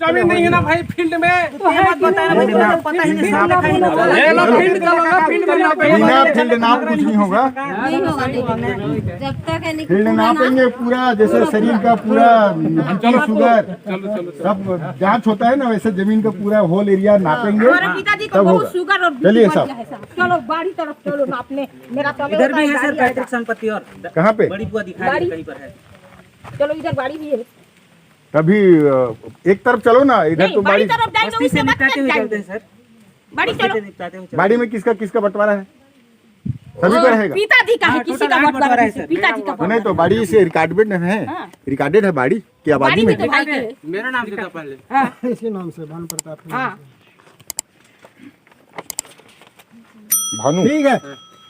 जमीन नहीं है ना भाई फील्ड में, तो मत बताया भाई, पता ही नहीं साहब। फील्ड फील्ड नाप कुछ नहीं होगा, नहीं होगा जब तक है फील्ड नापेंगे पूरा, जैसे शरीर का पूरा शुगर सब जांच होता है ना, वैसे जमीन का पूरा होल एरिया नापेंगे तब होगा। शुगर और चलिए साहब, चलो बाड़ी तरफ चलो नापने। मेरा इधर भी है सर पैतृक संपत्ति, और कहाँ पे बड़ी बुआ दिखाई कहीं पर है। चलो इधर बाड़ी भी है, कभी एक तरफ चलो ना, इधर तो बाड़ी तरफ जाएंगे उससे मत चलते हैं सर, बाड़ी चलो। बाड़ी में किसका किसका बंटवारा है, सभी का रहेगा। पिताजी का है, किसी का बंटवारा है, पिताजी का। नहीं तो बाड़ी से रिकॉर्डेड है, रिकॉर्डेड है बाड़ी की आबादी में। मेरा नाम लिखा पहले, इसी नाम से भानु प्रताप। भानु ठीक है,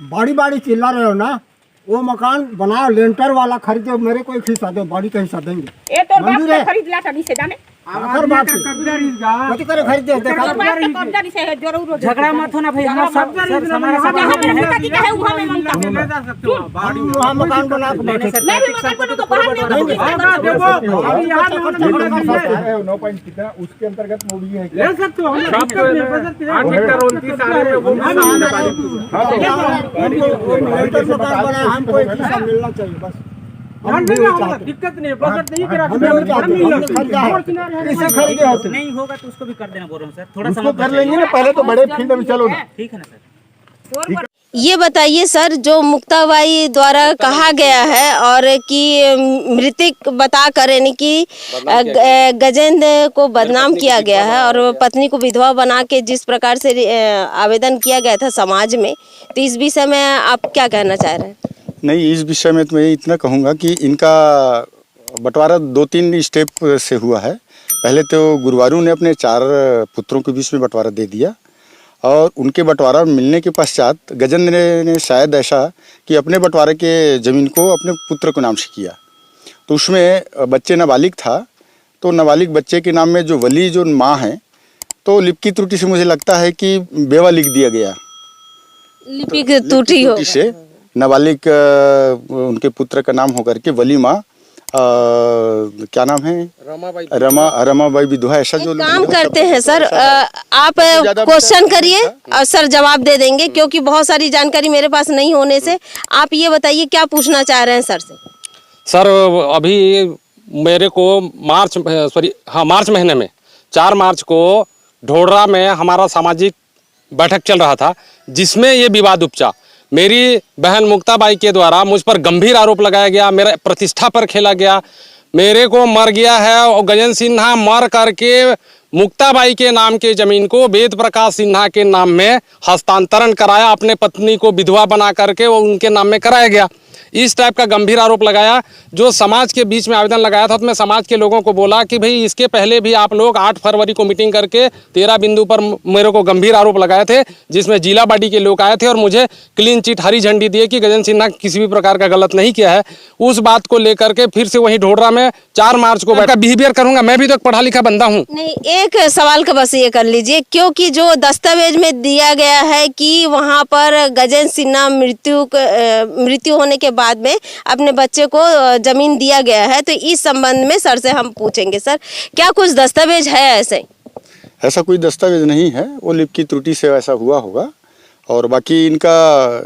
बाड़ी बाड़ी चिल्ला रहे हो ना, वो मकान बनाओ, लेंटर वाला खरीदो, मेरे को एक हिस्सा दो, बाड़ी का हिस्सा देंगे। ये तो बाप से खरीद लिया था से जाने, आखिर बात कथी करे खरीद दे, कब्जा से है जरूर। झगड़ा मत होना भाई, हम सब हमारा सब पिताजी का है वहां में मांगता हूं, वहाँ मकान बना के बैठे। मैं भी मकान बनूं तो बाहर में है 9 पॉइंट कितना, उसके अंतर्गत मूवी है ले सकते हो, हमको एक हिस्सा मिलना चाहिए बस। दिक्कत नहीं, बजट नहीं करा, किसे खरीदे होते नहीं होगा तो उसको भी कर देना बोल रहा हूँ सर, थोड़ा उसको कर लेंगे ना, पहले तो बड़े फील्ड में चलो ना। ठीक है ना सर। ये बताइए सर, जो मुक्ताबाई द्वारा कहा गया है और कि मृतक बता कर यानी कि गजेंद्र को बदनाम किया गया है और पत्नी को विधवा बना के जिस प्रकार से आवेदन किया गया था समाज में, तो इस विषय में आप क्या कहना चाह रहे हैं? नहीं, इस विषय में तो मैं इतना कहूँगा कि इनका बंटवारा 2-3 स्टेप से हुआ है। पहले तो गुरुवारू ने अपने 4 पुत्रों के बीच में बंटवारा दे दिया, और उनके बंटवारा मिलने के पश्चात गजेंद्र ने शायद ऐसा कि अपने बंटवारे के ज़मीन को अपने पुत्र के नाम से किया, तो उसमें बच्चे नाबालिग था, तो नाबालिग बच्चे के नाम में जो वली जो माँ है, तो लिप की त्रुटि से मुझे लगता है कि बेवा लिख दिया गया। लिपि की त्रुटि हो से नाबालिग उनके पुत्र का नाम होकर के वली माँ क्या नाम है, रमाबाई विधवा, ऐसा जो काम करते हैं सर। आप क्वेश्चन करिए और सर जवाब दे देंगे, क्योंकि बहुत सारी जानकारी मेरे पास नहीं होने से। आप ये बताइए क्या पूछना चाह रहे हैं सर से? सर अभी मेरे को मार्च महीने में 4 मार्च को ढोडरा में हमारा सामाजिक बैठक चल रहा था, जिसमें ये विवाद उपजा। मेरी बहन मुक्ताबाई के द्वारा मुझ पर गंभीर आरोप लगाया गया, मेरा प्रतिष्ठा पर खेला गया, मेरे को मर गया है, और गजेंद्र सिन्हा मर करके मुक्ताबाई के नाम के ज़मीन को वेद प्रकाश सिन्हा के नाम में हस्तांतरण कराया, अपने पत्नी को विधवा बना करके वो उनके नाम में कराया गया। इस टाइप का गंभीर आरोप लगाया, जो समाज के बीच में आवेदन लगाया था। तो मैं समाज के लोगों को बोला कि भाई इसके पहले भी आप लोग 8 फरवरी को मीटिंग करके 13 बिंदु पर मेरे को गंभीर आरोप लगाए थे, जिसमें जिला बाडी के लोग आए थे और मुझे क्लीन चिट हरी झंडी दिए कि गजेंद्र सिन्हा किसी भी प्रकार का गलत नहीं किया है। उस बात को लेकर के फिर से वहीं ढोडरा में 4 मार्च को बैठा बिहेवियर करूंगा। मैं भी तो एक पढ़ा लिखा बंदा हूँ। नहीं, एक सवाल का बस ये कर लीजिए, क्योंकि जो दस्तावेज में दिया गया है कि वहाँ पर गजेंद्र सिन्हा मृत्यु होने के बाद में अपने बच्चे को जमीन दिया गया है, तो इस संबंध में सर से हम पूछेंगे। सर, क्या कुछ दस्तावेज है ऐसे? ऐसा कोई दस्तावेज नहीं है, वो लिप की त्रुटि से ऐसा हुआ होगा। और बाकी इनका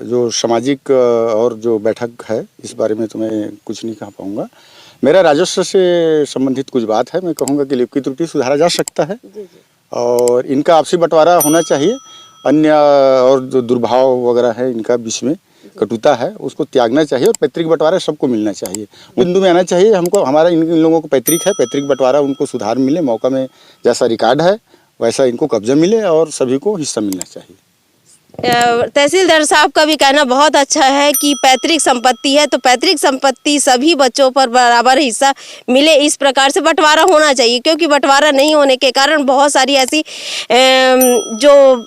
जो सामाजिक और जो बैठक है, इस बारे में तो मैं कुछ नहीं कह पाऊँगा। मेरा राजस्व से संबंधित कुछ बात है, मैं कहूँगा कि लिप की त्रुटि सुधारा जा सकता है और इनका आपसी बंटवारा होना चाहिए। अन्य और जो दुर्भाव वगैरह है इनका बीच में कटुता है, उसको त्यागना चाहिए और पैतृक बंटवारा सबको मिलना चाहिए। बिंदु में आना चाहिए हमको, हमारा इन लोगों को पैतृक है, पैतृक बंटवारा उनको सुधार मिले, मौका में जैसा रिकॉर्ड है वैसा इनको कब्जा मिले और सभी को हिस्सा मिलना चाहिए। तहसीलदार साहब का भी कहना बहुत अच्छा है कि पैतृक संपत्ति है तो पैतृक संपत्ति सभी बच्चों पर बराबर हिस्सा मिले, इस प्रकार से बंटवारा होना चाहिए। क्योंकि बंटवारा नहीं होने के कारण बहुत सारी ऐसी जो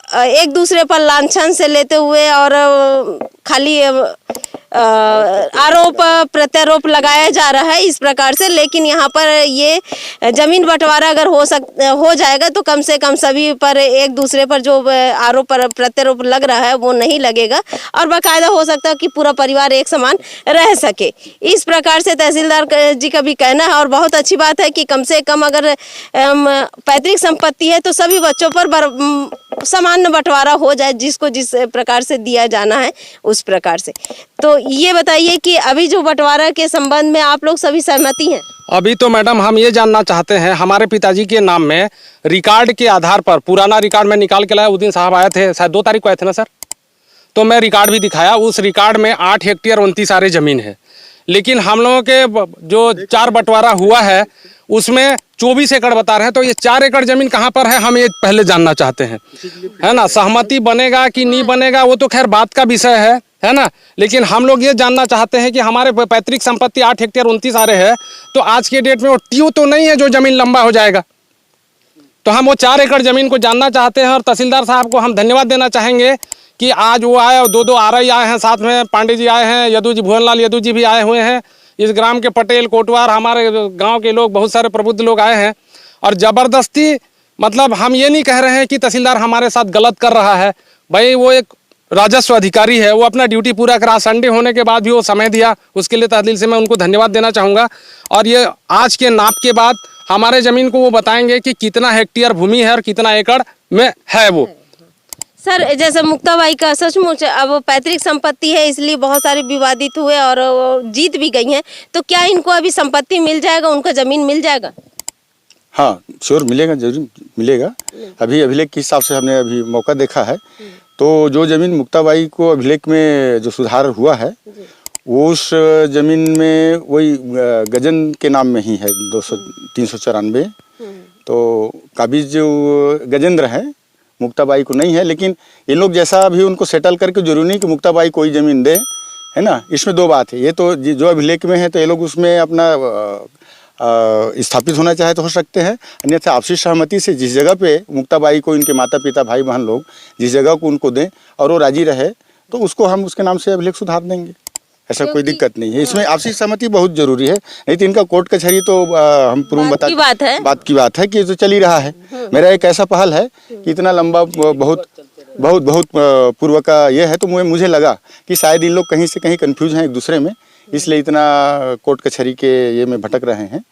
एक दूसरे पर लांछन से लेते हुए और खाली आरोप प्रत्यारोप लगाया जा रहा है इस प्रकार से। लेकिन यहाँ पर ये जमीन बंटवारा अगर हो जाएगा तो कम से कम सभी पर एक दूसरे पर जो आरोप प्रत्यारोप लग रहा है वो नहीं लगेगा और बाकायदा हो सकता है कि पूरा परिवार एक समान रह सके। इस प्रकार से तहसीलदार जी का भी कहना है और बहुत अच्छी बात है कि कम से कम अगर पैतृक संपत्ति है तो सभी बच्चों पर सामान्य बंटवारा हो जाए, जिसको जिस प्रकार से दिया जाना है उस प्रकार से। तो ये बताइए कि अभी जो बंटवारा के संबंध में आप लोग सभी सहमति हैं? अभी तो मैडम हम ये जानना चाहते हैं, हमारे पिताजी के नाम में रिकॉर्ड के आधार पर, पुराना रिकॉर्ड में निकाल के लाया, उस दिन साहब आए थे, शायद 2 तारीख को आए थे ना सर, तो मैं रिकॉर्ड भी दिखाया। उस रिकॉर्ड में 8 हेक्टेयर 29 आरे जमीन है, लेकिन हम लोगों के जो 4 बंटवारा हुआ है उसमें 24 एकड़ बता रहे हैं। तो ये 4 एकड़ जमीन कहाँ पर है, हम ये पहले जानना चाहते हैं, है ना। सहमति बनेगा कि नहीं बनेगा वो तो खैर बात का विषय है ना। लेकिन हम लोग ये जानना चाहते हैं कि हमारे पैतृक संपत्ति 8 हेक्टेयर 29 आरे है, तो आज के डेट में वो ट्यू तो नहीं है जो जमीन लंबा हो जाएगा। तो हम वो 4 एकड़ जमीन को जानना चाहते हैं और तहसीलदार साहब को हम धन्यवाद देना चाहेंगे कि आज वो आए और 2 आरआई आए हैं, साथ में पांडे जी आए हैं, यदु जी, भुवनलाल यदु जी भी आए हुए हैं। इस ग्राम के पटेल, कोटवार, हमारे गांव के लोग, बहुत सारे प्रबुद्ध लोग आए हैं और ज़बरदस्ती, मतलब हम ये नहीं कह रहे हैं कि तहसीलदार हमारे साथ गलत कर रहा है। भाई वो एक राजस्व अधिकारी है, वो अपना ड्यूटी पूरा करा, संडे होने के बाद भी वो समय दिया, उसके लिए तहसील से मैं उनको धन्यवाद देना चाहूँगा। और ये आज के नाप के बाद हमारे ज़मीन को वो बताएंगे कि कितना हेक्टेयर भूमि है और कितना एकड़ में है वो। सर, जैसे मुक्ताबाई का सचमुच अब पैतृक संपत्ति है इसलिए बहुत सारे विवादित हुए और जीत भी गई हैं, तो क्या इनको अभी संपत्ति मिल जाएगा, उनका जमीन मिल जाएगा? हाँ श्योर मिलेगा, जरूर मिलेगा। अभी अभिलेख के हिसाब से हमने अभी मौका देखा है, तो जो जमीन मुक्ताबाई को अभिलेख में जो सुधार हुआ है वो उस जमीन में वही गजन के नाम में ही है 394। तो काबिज जो गजेंद्र है, मुक्ताबाई को नहीं है। लेकिन ये लोग जैसा अभी उनको सेटल करके जरूरी नहीं कि मुक्ताबाई कोई ज़मीन दे, है ना। इसमें 2 बात है, ये तो जो अभिलेख में है तो ये लोग उसमें अपना स्थापित होना चाहे तो हो सकते हैं, अन्यथा आपसी सहमति से जिस जगह पे मुक्ताबाई को इनके माता पिता भाई बहन लोग जिस जगह को उनको दें और वो राजी रहे तो उसको हम उसके नाम से अभिलेख सुधार देंगे, ऐसा कोई दिक्कत नहीं है। इसमें आपसी सहमति बहुत जरूरी है, नहीं तो इनका कोर्ट कचहरी तो हम पूर्व बात की बात है कि जो चल ही रहा है। मेरा एक ऐसा पहल है कि इतना लंबा बहुत पूर्व का ये है, तो मुझे लगा कि शायद इन लोग कहीं से कहीं कंफ्यूज हैं एक दूसरे में, इसलिए इतना कोर्ट कचहरी के ये में भटक रहे हैं।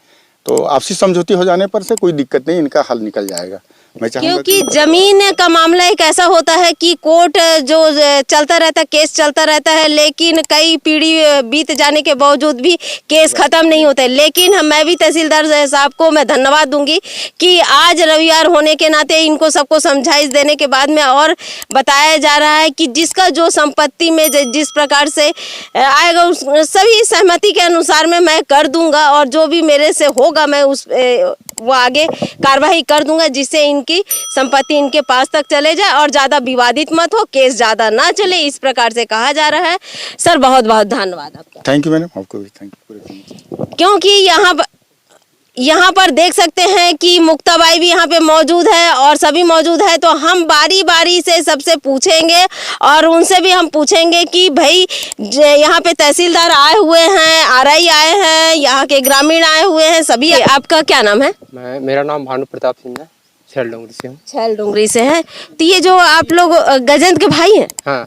तो आपसी समझौती हो जाने पर से कोई दिक्कत नहीं, इनका हल निकल जाएगा। मैं चाहूंगा क्योंकि जमीन का मामला एक ऐसा होता है कि कोर्ट जो चलता रहता है, केस चलता रहता है, लेकिन कई पीढ़ी बीत जाने के बावजूद भी केस खत्म नहीं होते। लेकिन मैं भी तहसीलदार साहब को मैं धन्यवाद दूंगी कि आज रविवार होने के नाते इनको सबको समझाइश देने के बाद में और बताया जा रहा है कि जिसका जो संपत्ति में जिस प्रकार से आएगा उस सभी सहमति के अनुसार में मैं कर दूंगा और जो भी मेरे से होगा मैं वो आगे कार्रवाई कर दूंगा, जिससे इनकी संपत्ति इनके पास तक चले जाए और ज़्यादा विवादित मत हो, केस ज़्यादा ना चले, इस प्रकार से कहा जा रहा है। सर बहुत बहुत धन्यवाद आपका। थैंक यू मैडम, आपको भी थैंक यू। क्योंकि यहाँ पर देख सकते हैं कि मुक्ताबाई भी यहाँ पे मौजूद है और सभी मौजूद है, तो हम बारी बारी से सबसे पूछेंगे और उनसे भी हम पूछेंगे कि भाई यहाँ पे तहसीलदार आए हुए हैं, आरआई आए हैं, यहाँ के ग्रामीण आए हुए हैं सभी। आपका क्या नाम है? मेरा नाम भानु प्रताप सिंह है, छैल डोंगरी से हूँ। छैल डोंगरी से है। तो ये जो आप लोग गजेंद्र के भाई हैं? हाँ।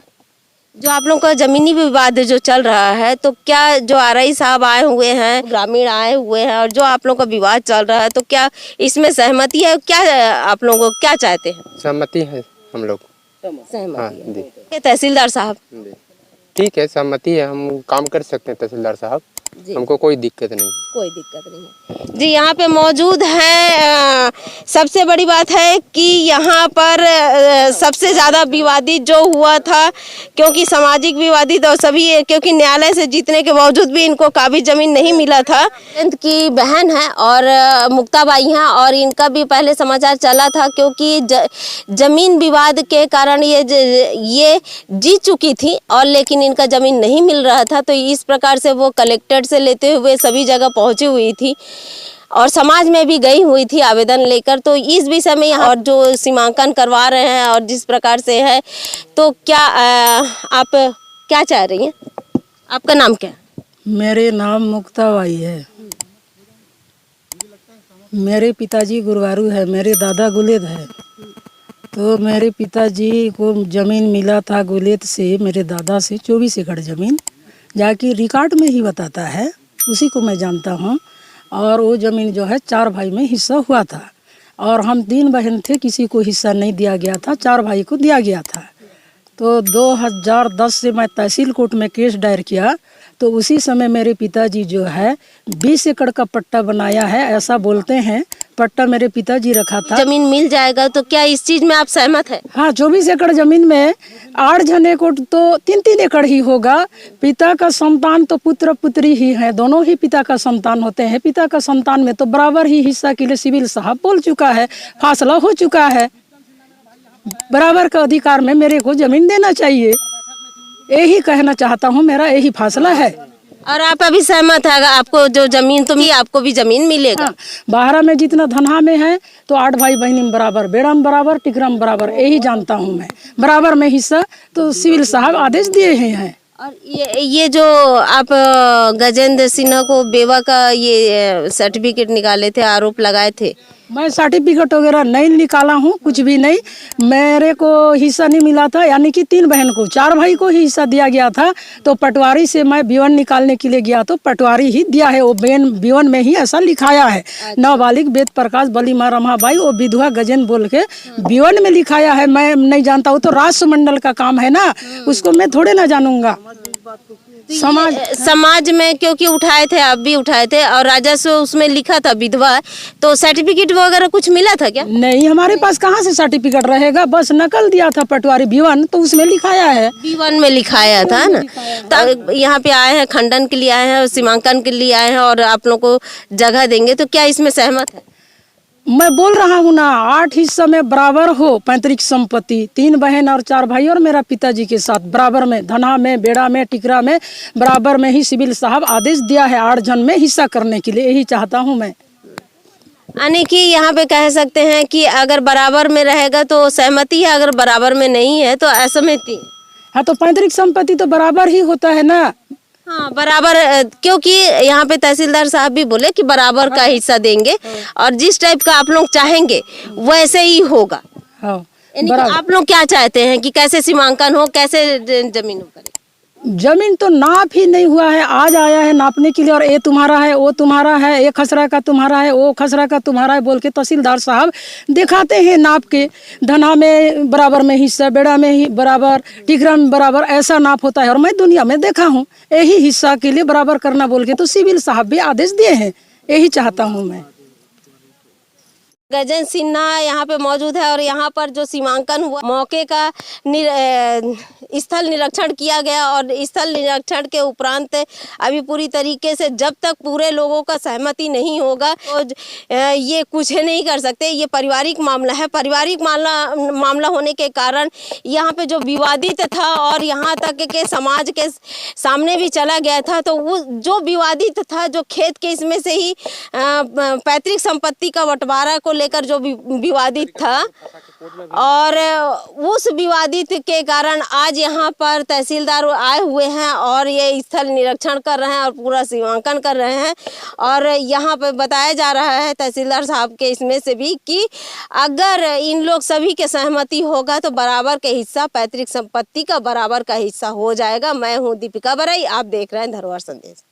जो आप लोगों का जमीनी विवाद जो चल रहा है, तो क्या जो आरआई साहब आए हुए हैं, ग्रामीण आए हुए हैं और जो आप लोगों का विवाद चल रहा है, तो क्या इसमें सहमति है? क्या आप लोगों को क्या चाहते हैं? सहमति है हम लोग। सहमति है। तहसीलदार साहब ठीक है, सहमति है, हम काम कर सकते हैं तहसीलदार साहब, हमको कोई दिक्कत नहीं। कोई दिक्कत नहीं है जी। यहाँ पे मौजूद है। सबसे बड़ी बात है कि यहाँ पर सबसे ज़्यादा विवादित जो हुआ था, क्योंकि सामाजिक विवादित और सभी, क्योंकि न्यायालय से जीतने के बावजूद भी इनको काबिज जमीन नहीं मिला था। इनकी बहन है और मुक्ताबाई हैं और इनका भी पहले समाचार चला था, क्योंकि जमीन विवाद के कारण ये जीत चुकी थी और लेकिन इनका जमीन नहीं मिल रहा था। तो इस प्रकार से वो कलेक्टर से लेते हुए सभी जगह पहुंची हुई थी और समाज में भी गई हुई थी आवेदन लेकर। तो इस विषय में यहाँ और जो सीमांकन करवा रहे हैं और जिस प्रकार से है, तो क्या आप क्या चाह रही हैं? आपका नाम क्या है? मेरे नाम मुक्ताबाई है। मेरे पिताजी गुरवारू है, मेरे दादा गुलेद है। तो मेरे पिताजी को ज़मीन मिला था गुलेद से, मेरे दादा से 24 एकड़ ज़मीन, जाकि रिकॉर्ड में ही बताता है, उसी को मैं जानता हूँ। और वो ज़मीन जो है 4 भाई में हिस्सा हुआ था और हम 3 बहन थे, किसी को हिस्सा नहीं दिया गया था, 4 भाई को दिया गया था। तो 2010 से मैं तहसील कोर्ट में केस दायर किया, तो उसी समय मेरे पिताजी जो है 20 एकड़ का पट्टा बनाया है, ऐसा बोलते हैं। पट्टा मेरे पिताजी रखा था। जमीन मिल जाएगा तो क्या इस चीज में आप सहमत है? हाँ, 24 एकड़ जमीन में 8 जने को तो 3-3 एकड़ ही होगा। पिता का संतान तो पुत्र पुत्री ही है, दोनों ही पिता का संतान होते हैं। पिता का संतान में तो बराबर ही हिस्सा के लिए सिविल साहब बोल चुका है, फैसला हो चुका है। बराबर का अधिकार में मेरे को जमीन देना चाहिए, यही कहना चाहता हूँ, मेरा यही फैसला है। और आप अभी सहमत है? आपको जो जमीन तो आपको भी जमीन मिलेगा? हाँ, बाहरा में जितना धनहा में है तो 8 भाई बहनी में बराबर, बेड़ा में बराबर, टिकरा में बराबर, यही जानता हूँ मैं। बराबर में हिस्सा तो सिविल साहब आदेश दिए हैं। और ये जो आप गजेंद्र सिन्हा को बेवा का ये सर्टिफिकेट निकाले थे, आरोप लगाए थे, मैं सर्टिफिकेट वगैरह नहीं निकाला हूँ, कुछ भी नहीं। मेरे को हिस्सा नहीं मिला था, यानी कि 3 बहन को, 4 भाई को ही हिस्सा दिया गया था। तो पटवारी से मैं B1 निकालने के लिए गया तो पटवारी ही दिया है, वो B1 में ही ऐसा लिखाया है। नाबालिग वेद प्रकाश बलीमा रमाबाई वो विधवा गजेंद्र बोल के B1 में लिखाया है। मैं नहीं जानता, वो तो राष्ट्रमंडल का काम है ना, उसको मैं थोड़े ना जानूंगा। समाज में क्योंकि उठाए थे, आप भी उठाए थे, और राजस्व उसमें लिखा था विधवा, तो सर्टिफिकेट वगैरह कुछ मिला था क्या? नहीं, हमारे पास कहाँ से सर्टिफिकेट रहेगा, बस नकल दिया था पटवारी B1, तो उसमें लिखाया है। B1 में लिखाया था ना। तो यहाँ पे आए हैं, खंडन के लिए आए हैं, सीमांकन के लिए आए हैं और आप लोग को जगह देंगे, तो क्या इसमें सहमत है? मैं बोल रहा हूँ ना, 8 हिस्सा में बराबर हो पैतृक संपत्ति, 3 बहन और 4 भाई और मेरा पिताजी के साथ बराबर में, धना में, बेड़ा में, टिकरा में बराबर में ही सिविल साहब आदेश दिया है 8 जन में हिस्सा करने के लिए, यही चाहता हूँ मैं। यानी कि यहाँ पे कह सकते हैं कि अगर बराबर में रहेगा तो सहमति है, अगर बराबर में नहीं है तो असहमति। हाँ, तो पैतृक संपत्ति तो बराबर ही होता है ना। हाँ, बराबर, क्योंकि यहाँ पे तहसीलदार साहब भी बोले कि बराबर का हिस्सा देंगे और जिस टाइप का आप लोग चाहेंगे वैसे ही होगा। हाँ, यानी कि आप लोग क्या चाहते हैं कि कैसे सीमांकन हो, कैसे जमीन हो? जमीन तो नाप ही नहीं हुआ है, आज आया है नापने के लिए, और ये तुम्हारा है, वो तुम्हारा है, ये खसरा का तुम्हारा है, वो खसरा का तुम्हारा है बोल के तहसीलदार साहब दिखाते हैं नाप के। धना में बराबर में हिस्सा, बेड़ा में ही बराबर, टिकरा में बराबर, ऐसा नाप होता है। और मैं दुनिया में देखा हूँ, यही हिस्सा के लिए बराबर करना बोल के तो सिविल साहब भी आदेश दिए हैं, यही चाहता हूँ मैं। गजेंद्र सिन्हा यहाँ पे मौजूद है और यहाँ पर जो सीमांकन हुआ, मौके का स्थल निरीक्षण किया गया और स्थल निरीक्षण के उपरांत अभी पूरी तरीके से जब तक पूरे लोगों का सहमति नहीं होगा तो ये कुछ नहीं कर सकते। ये पारिवारिक मामला है, पारिवारिक मामला होने के कारण यहाँ पे जो विवादित था और यहाँ तक के समाज के सामने भी चला गया था, तो वो जो विवादित था, जो खेत के इसमें से ही पैतृक संपत्ति का बंटवारा को लेकर जो विवादित था, और उस विवादित के कारण आज यहाँ पर तहसीलदार आए हुए हैं और ये स्थल निरीक्षण कर रहे हैं और पूरा सीमांकन कर रहे हैं। और यहाँ पर बताया जा रहा है तहसीलदार साहब के इसमें से भी कि अगर इन लोग सभी के सहमति होगा तो बराबर के हिस्सा, पैतृक संपत्ति का बराबर का हिस्सा हो जाएगा। मैं हूँ दीपिका बराई, आप देख रहे हैं धरोहर संदेश।